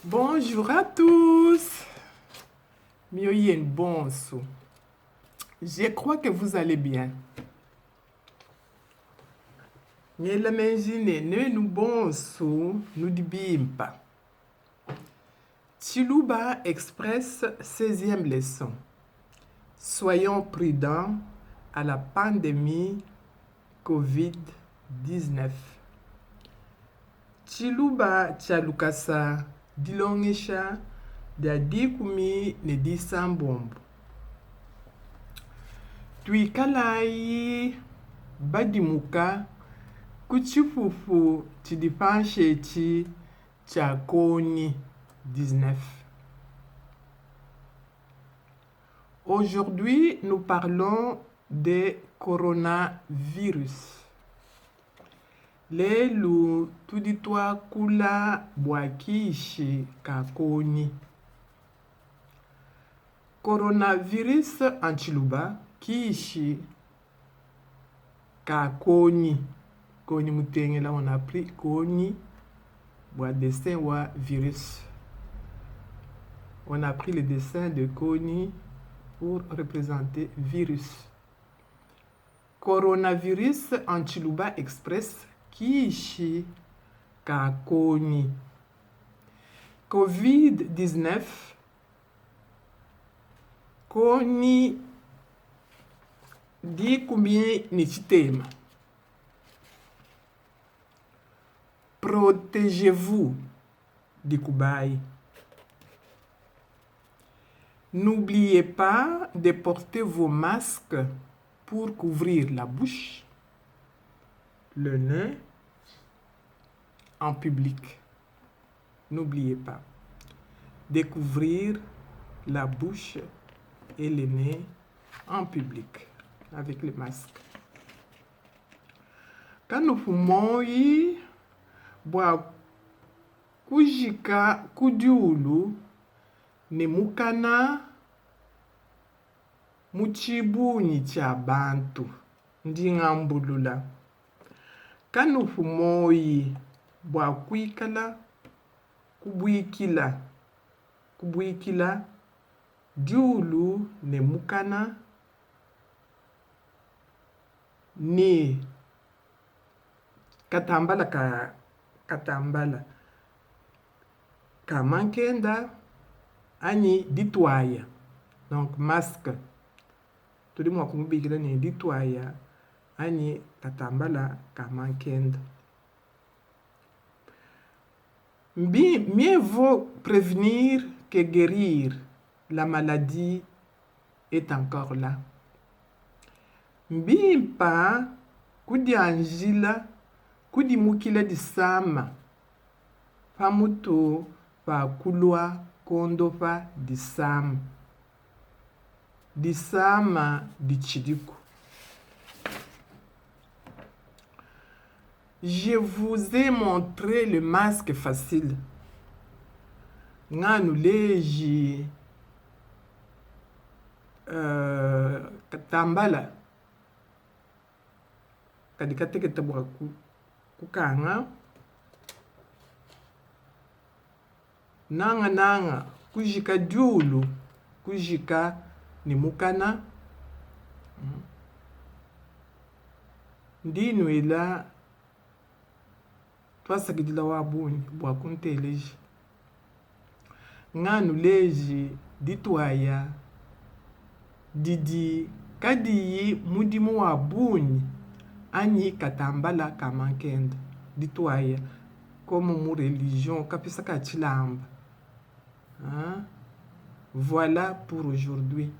Bonjour à tous. Mioyen bonso. Je crois que vous allez bien. Nyela menjine ne nu bonso nu di bimpa. Chiluba Express 16e leçon. Soyons prudents à la pandémie COVID-19. Chiluba chalukasa dilongisha da dikumi ne disambombo. Tuikalai badimuka kuchifufu chidipanchechi chakoni 19. Aujourd'hui, nous parlons de coronavirus. Lelu tuditwa kula bwakishi kakoni. Coronavirus en chiluba kishi kakoni. Koni mutenge là on a pris koni bwa dessin wa virus. On a pris le dessin de koni pour représenter virus. Coronavirus en chiluba express kishi kakoni. COVID-19 koni di kumbi ni chitema. Protégez-vous di kubai. N'oubliez pas de porter vos masques pour couvrir la bouche, le nez en public. N'oubliez pas de couvrir la bouche et le nez en public avec le masque. Quand nous fumons, bwa kujika kudiulu ne mukana muchibunyi cha bantu ndi ngambulula. Kanu fumoyi bwa kuikala kubwikila diulu ne mukana ni katambala ka mankenda ani ditwaya. Donc masque tudi mwa kumbikila ni ditwaya ani katambala ka mankenda. Mieux vaut prévenir que guérir. La maladie est encore là. Mbimpa kudi anjila kudi mukila disama pamuto pa kulwa kondo pa disama dichidiku. Je vous ai montré le masque facile. Nganu leji katambala kadikateke tabwa kukanga nanga kujika diulu kujika ni mukana ndinu ila twasakidila wabunyi bwa kunteleji nganu leji ditwaya didi kadiyi mudimu wabunyi ani katambala kamankenda ditwaya comme mu religion kapisa ka chilamba. Voilà pour aujourd'hui.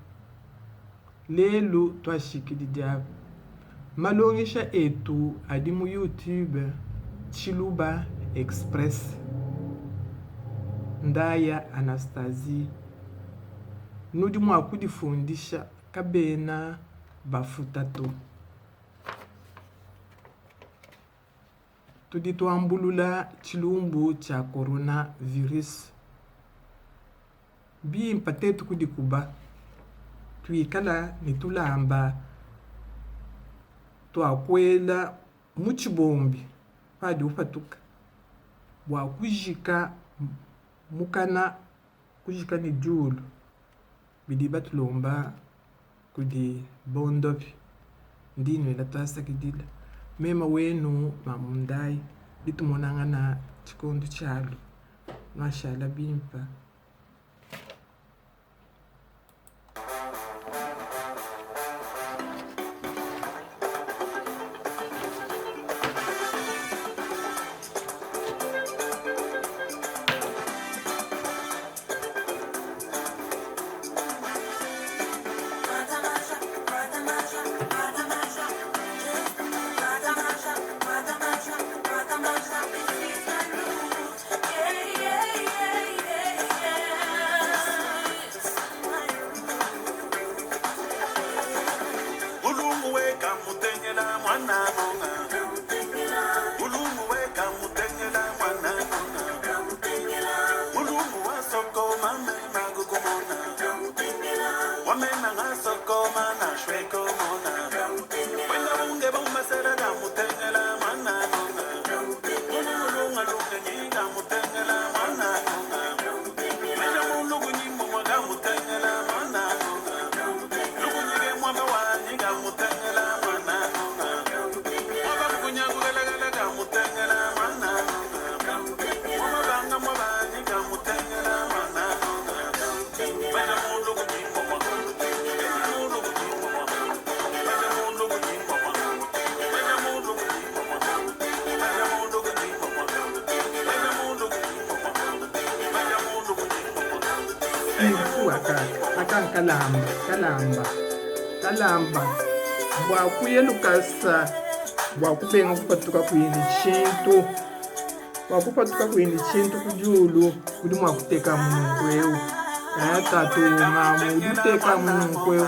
Lelo twashiki didiabu malongisha etu adimu YouTube Chiluba Express. Ndaya Anastasie nudimu akudifundisha kabena bafutato. Tudi tuambulula chilumbu cha coronavirus. Bimpa tetu kudikuba. Tuikala nitulamba. Tuakwela muchibombi. Padi ufatuka. Wakujika mukana kujikani julu bidi batulomba kudi bondopi ndino ila tasa kidila mema wenu mamundai litumonanga na chikondo chalo mashala bimpa. Kalamba bwakuye lukasa bwakupenga kupatuka kuindi chintu kujulu kudi mwakuteka mununkweu tatu ng'amu uduteka mununkweu